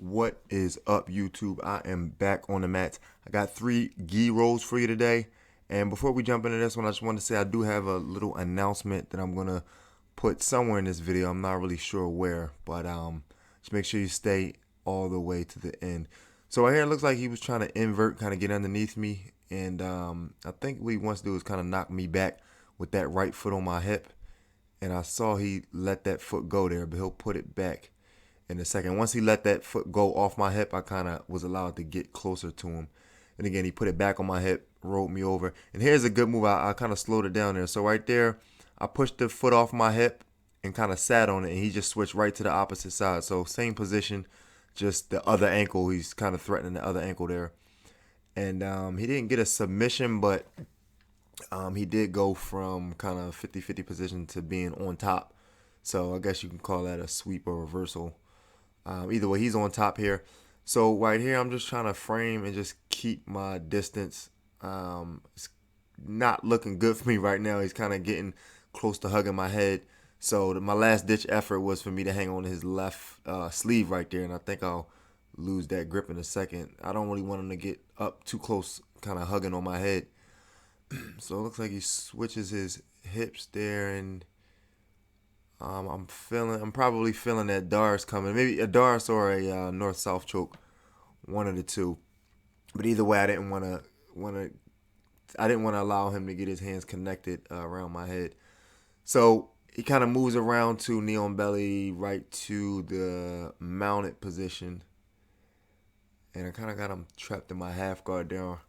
What is up, YouTube? I am back on the mats. I got 3 gi rolls for you today. And before we jump into this one, I just want to say I do have a little announcement that I'm going to put somewhere in this video. I'm not really sure where, but just make sure you stay all the way to the end. So right here, it looks like he was trying to invert, kind of get underneath me. And I think what he wants to do is kind of knock me back with that right foot on my hip. And I saw he let that foot go there, but he'll put it back in a second. Once he let that foot go off my hip, I kind of was allowed to get closer to him. And again, he put it back on my hip, rolled me over. And here's a good move. I kind of slowed it down there. So right there, I pushed the foot off my hip and kind of sat on it. And he just switched right to the opposite side. So same position, just the other ankle. He's kind of threatening the other ankle there. And he didn't get a submission, but he did go from kind of 50-50 position to being on top. So I guess you can call that a sweep or reversal. Either way, he's on top here. So right here, I'm just trying to frame and just keep my distance. It's not looking good for me right now. He's kind of getting close to hugging my head. So my last ditch effort was for me to hang on to his left sleeve right there. And I think I'll lose that grip in a second. I don't really want him to get up too close, kind of hugging on my head. So it looks like he switches his hips there, and I'm probably feeling that Dars coming. Maybe a Dars or a north-south choke, one of the two. But either way, I didn't want to allow him to get his hands connected around my head. So he kind of moves around to knee on belly, right to the mounted position, and I kind of got him trapped in my half guard there.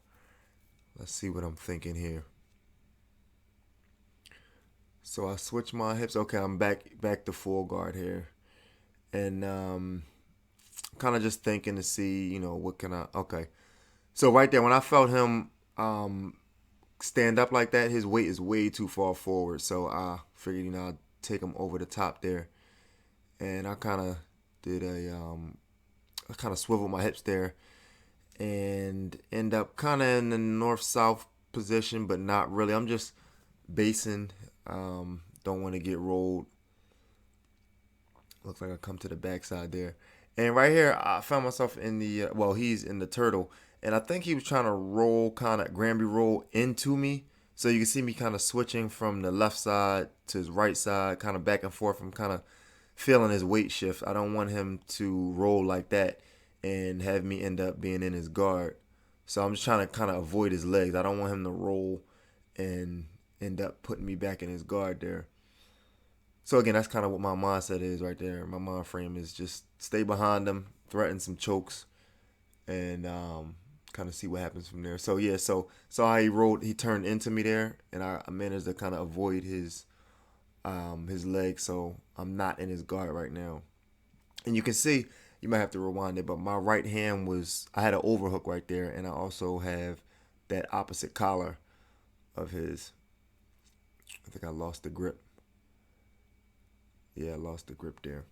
Let's see what I'm thinking here. So I switch my hips. Okay, I'm back to full guard here. And kind of just thinking to see, what can I... Okay. So right there, when I felt him stand up like that, his weight is way too far forward. So I figured, I'd take him over the top there. And I kind of did I kind of swiveled my hips there. And end up kind of in the north-south position, but not really. I'm just basing. Don't want to get rolled. Looks like I come to the backside there. And right here, I found myself in the, he's in the turtle. And I think he was trying to roll, kind of Granby roll into me. So you can see me kind of switching from the left side to his right side, kind of back and forth. I'm kind of feeling his weight shift. I don't want him to roll like that and have me end up being in his guard. So I'm just trying to kind of avoid his legs. I don't want him to roll and end up putting me back in his guard there. So again, that's kind of what my mindset is right there. My mind frame is just stay behind him, threaten some chokes, and kind of see what happens from there. So yeah, so how he rolled, he turned into me there, and I managed to kind of avoid his legs, so I'm not in his guard right now. And you can see, you might have to rewind it, but my right hand I had an overhook right there, and I also have that opposite collar of his. I think I lost the grip. Yeah, I lost the grip there.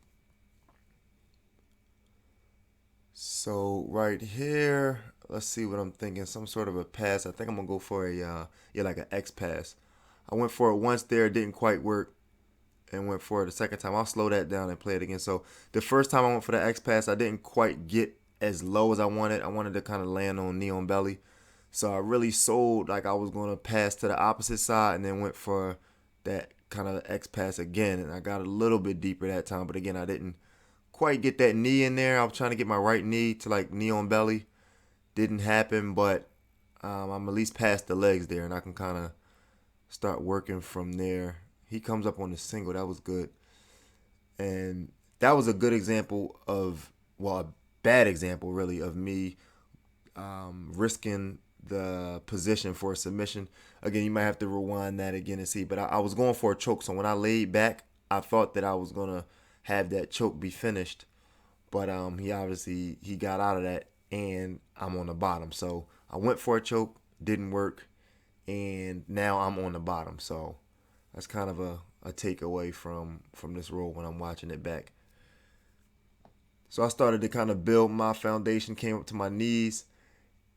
So right here, let's see what I'm thinking. Some sort of a pass. I think I'm gonna go for like an X pass. I went for it once there, it didn't quite work, and went for it the second time. I'll slow that down and play it again. So the first time I went for the X pass, I didn't quite get as low as I wanted. I wanted to kind of land on knee on belly. So I really sold like I was going to pass to the opposite side, and then went for that kind of X pass again. And I got a little bit deeper that time, but again, I didn't quite get that knee in there. I was trying to get my right knee to like knee on belly. Didn't happen, but I'm at least past the legs there, and I can kind of start working from there. He comes up on the single. That was good. And that was a good example of, a bad example, really, of me risking the position for a submission. Again, you might have to rewind that again and see. But I was going for a choke. So when I laid back, I thought that I was going to have that choke be finished. But he got out of that, and I'm on the bottom. So I went for a choke, didn't work, and now I'm on the bottom. So that's kind of a takeaway from this roll when I'm watching it back. So I started to kind of build my foundation, came up to my knees,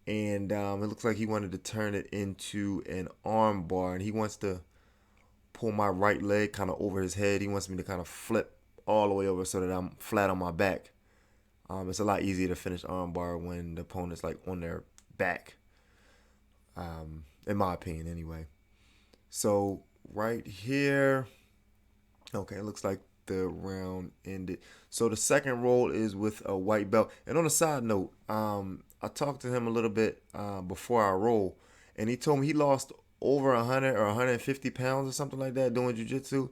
and it looks like he wanted to turn it into an arm bar, and he wants to pull my right leg kind of over his head. He wants me to kind of flip all the way over so that I'm flat on my back. It's a lot easier to finish armbar when the opponent's like on their back, in my opinion anyway. So right here, okay, it looks like the round ended. So the second roll is with a white belt. And on a side note, I talked to him a little bit before I roll, and he told me he lost over 100 or 150 pounds or something like that doing jiu-jitsu.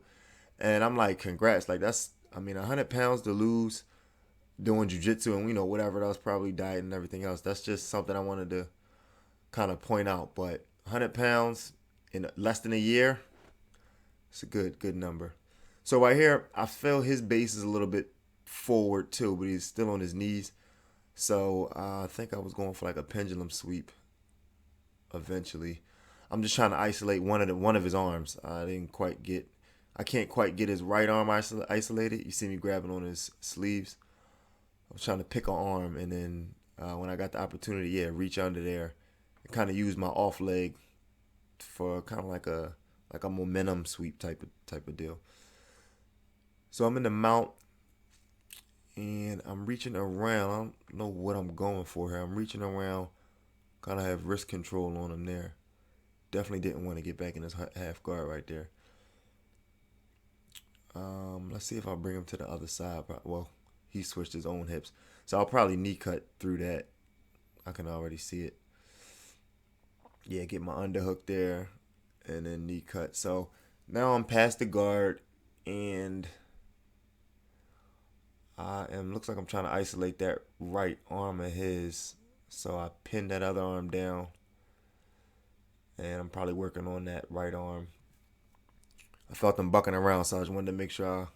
And I'm like, congrats. Like, that's, I mean, 100 pounds to lose doing jiu-jitsu and, whatever else, probably diet and everything else. That's just something I wanted to kind of point out. But 100 pounds in less than a year, it's a good number. So right here, I feel his base is a little bit forward too, but he's still on his knees. So I think I was going for like a pendulum sweep eventually. I'm just trying to isolate one of his arms. I can't quite get his right arm isolated. You see me grabbing on his sleeves. I was trying to pick an arm, and then when I got the opportunity, reach under there and kind of use my off leg for kind of like a momentum sweep type of deal. So I'm in the mount, and I'm reaching around. I don't know what I'm going for here. I'm reaching around, kind of have wrist control on him there. Definitely didn't want to get back in his half guard right there. Let's see if I'll bring him to the other side. Well, he switched his own hips, so I'll probably knee cut through that. I can already see it. Yeah, get my underhook there, and then knee cut. So now I'm past the guard, and looks like I'm trying to isolate that right arm of his. So I pinned that other arm down, and I'm probably working on that right arm. I felt them bucking around, so I just wanted to make sure I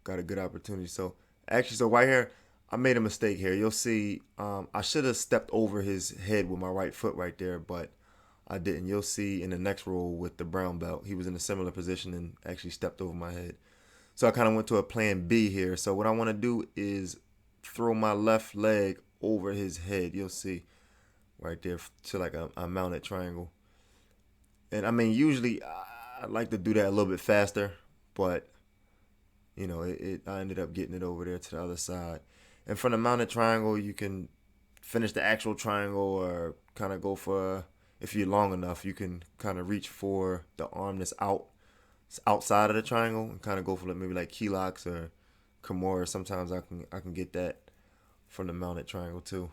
got a good opportunity. So right here, I made a mistake here. You'll see, I should have stepped over his head with my right foot right there, but I didn't. You'll see in the next roll with the brown belt, he was in a similar position and actually stepped over my head. So I kind of went to a plan B here. So what I want to do is throw my left leg over his head. You'll see right there to like a mounted triangle. And I mean, usually I like to do that a little bit faster, but I ended up getting it over there to the other side. And from the mounted triangle, you can finish the actual triangle or kind of go for, if you're long enough, you can kind of reach for the arm that's outside of the triangle and kind of go for maybe like key locks or Kimura. Sometimes I can get that from the mounted triangle too.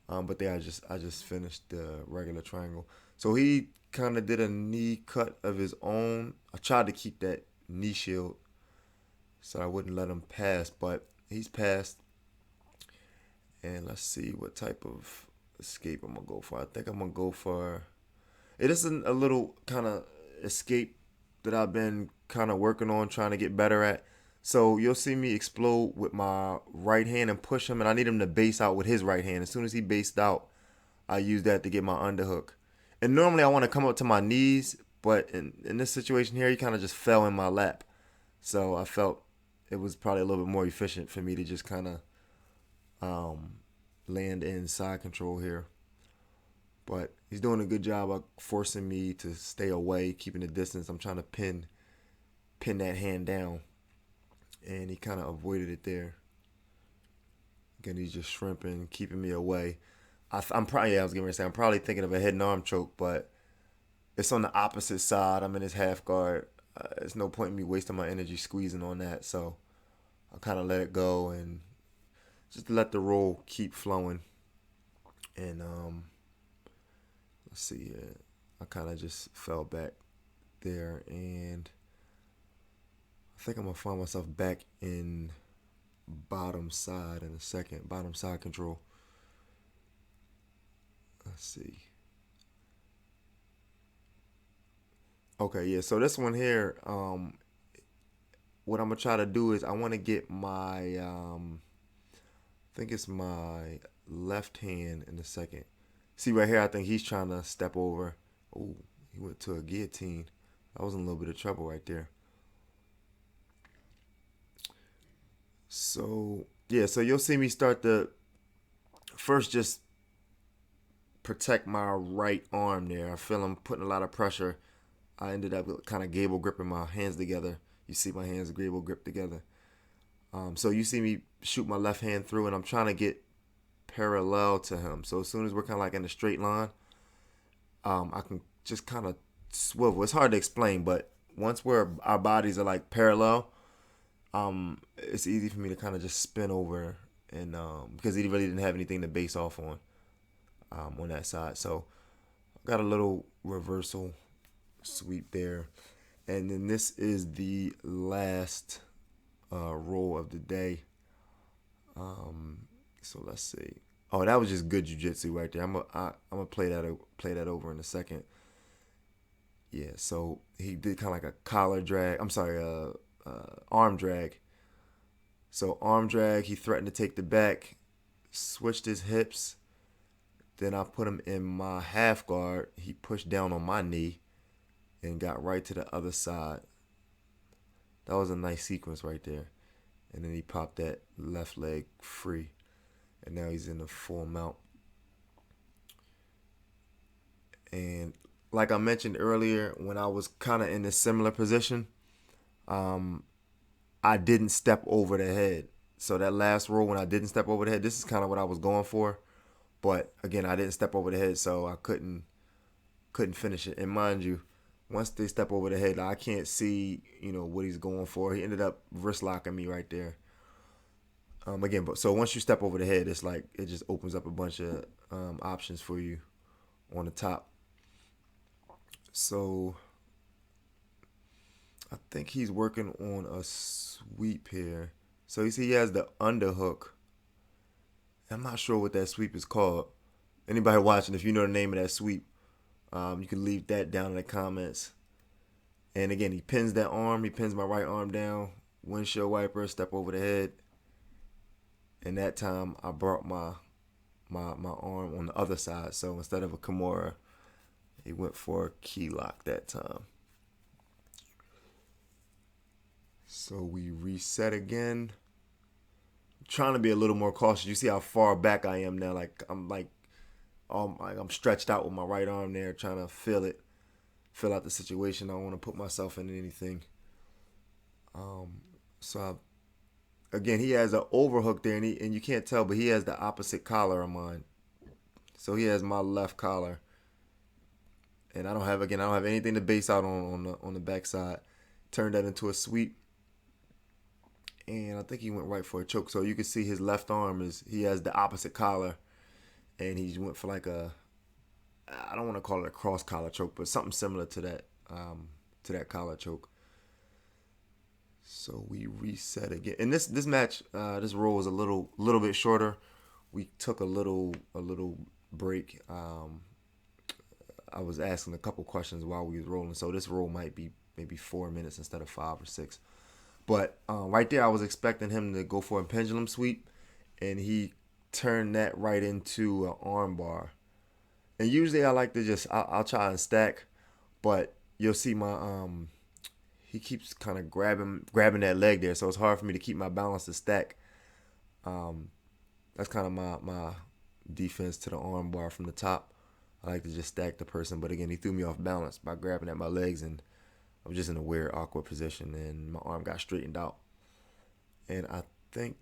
But there I just finished the regular triangle. So he kind of did a knee cut of his own. I tried to keep that knee shield so I wouldn't let him pass, but he's passed. And let's see what type of escape I'm gonna go for. I think I'm gonna go for, it isn't a little kind of escape that I've been kind of working on, trying to get better at. So you'll see me explode with my right hand and push him, and I need him to base out with his right hand. As soon as he based out, I use that to get my underhook. And normally I want to come up to my knees, but in this situation here, he kind of just fell in my lap. So I felt it was probably a little bit more efficient for me to just kind of land in side control here. But he's doing a good job of forcing me to stay away, keeping the distance. I'm trying to pin that hand down, and he kind of avoided it there. Again, he's just shrimping, keeping me away. I was getting ready to say, I'm probably thinking of a head and arm choke, but it's on the opposite side. I'm in his half guard. There's no point in me wasting my energy squeezing on that, so I kind of let it go and just let the roll keep flowing. And let's see here. I kind of just fell back there, and I think I'm going to find myself back in bottom side in a second. Bottom side control. Let's see. Okay, yeah, so this one here, what I'm going to try to do is I want to get my, I think it's my left hand in a second. See right here, I think he's trying to step over. Oh, he went to a guillotine. I was in a little bit of trouble right there. So, yeah, so you'll see me start to first just protect my right arm there. I feel I'm putting a lot of pressure. I ended up kind of gable gripping my hands together. You see my hands gable grip together. So you see me shoot my left hand through, and I'm trying to get parallel to him. So as soon as we're kind of like in a straight line, I can just kind of swivel. It's hard to explain, but once our bodies are like parallel, it's easy for me to kind of just spin over, and because he really didn't have anything to base off on that side. So got a little reversal sweep there, and then this is the last roll of the day. So let's see. Oh, that was just good jiu-jitsu right there. I'm gonna play that over in a second. Yeah. So he did kind of like a collar drag. I'm sorry, arm drag. So arm drag. He threatened to take the back, switched his hips. Then I put him in my half guard. He pushed down on my knee and got right to the other side. That was a nice sequence right there. And then he popped that left leg free. And now he's in the full mount. And like I mentioned earlier, when I was kind of in a similar position, I didn't step over the head. So that last roll when I didn't step over the head, this is kind of what I was going for. But again, I didn't step over the head, so I couldn't finish it. And mind you, once they step over the head, I can't see, what he's going for. He ended up wrist locking me right there. Again, but so once you step over the head, it's like it just opens up a bunch of options for you on the top. So I think he's working on a sweep here. So you see he has the underhook. I'm not sure what that sweep is called. Anybody watching, if you know the name of that sweep, you can leave that down in the comments. And again, he pins that arm. He pins my right arm down. Windshield wiper, step over the head. And that time I brought my arm on the other side. So instead of a Kimura, he went for a key lock that time. So we reset again. I'm trying to be a little more cautious. You see how far back I am now. I'm stretched out with my right arm there, trying to feel out the situation. I don't want to put myself in anything. Again, he has an overhook there, and you can't tell, but he has the opposite collar of mine. So he has my left collar, and I don't have anything to base out on the backside. Turned that into a sweep, and I think he went right for a choke. So you can see his left arm he has the opposite collar, and he went for like I don't want to call it a cross collar choke, but something similar to that collar choke. So we reset again, and this match, this roll was a little bit shorter. We took a little break. I was asking a couple questions while we was rolling, so this roll might be maybe 4 minutes instead of 5 or 6. But right there, I was expecting him to go for a pendulum sweep, and he turned that right into an arm bar. And usually I like to I'll try and stack, but you'll see my he keeps kind of grabbing that leg there, so it's hard for me to keep my balance to stack. That's kind of my defense to the arm bar from the top. I like to just stack the person, but again, he threw me off balance by grabbing at my legs, and I was just in a weird, awkward position, and my arm got straightened out. And I think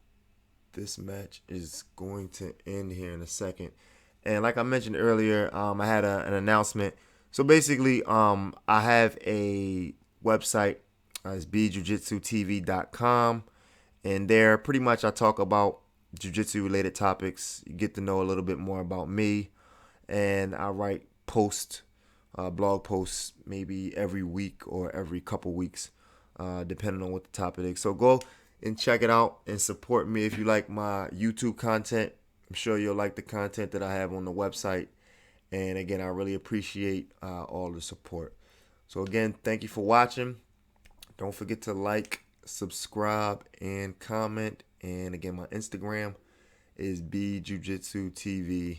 this match is going to end here in a second. And like I mentioned earlier, I had an announcement. So basically, I have a website. It's BjiujitsuTV.com. And there, pretty much, I talk about jiu-jitsu related topics. You get to know a little bit more about me. And I write blog posts, maybe every week or every couple weeks, depending on what the topic is. So go and check it out and support me if you like my YouTube content. I'm sure you'll like the content that I have on the website. And again, I really appreciate all the support. So again, thank you for watching. Don't forget to like, subscribe, and comment. And again, my Instagram is BjiujitsuTV.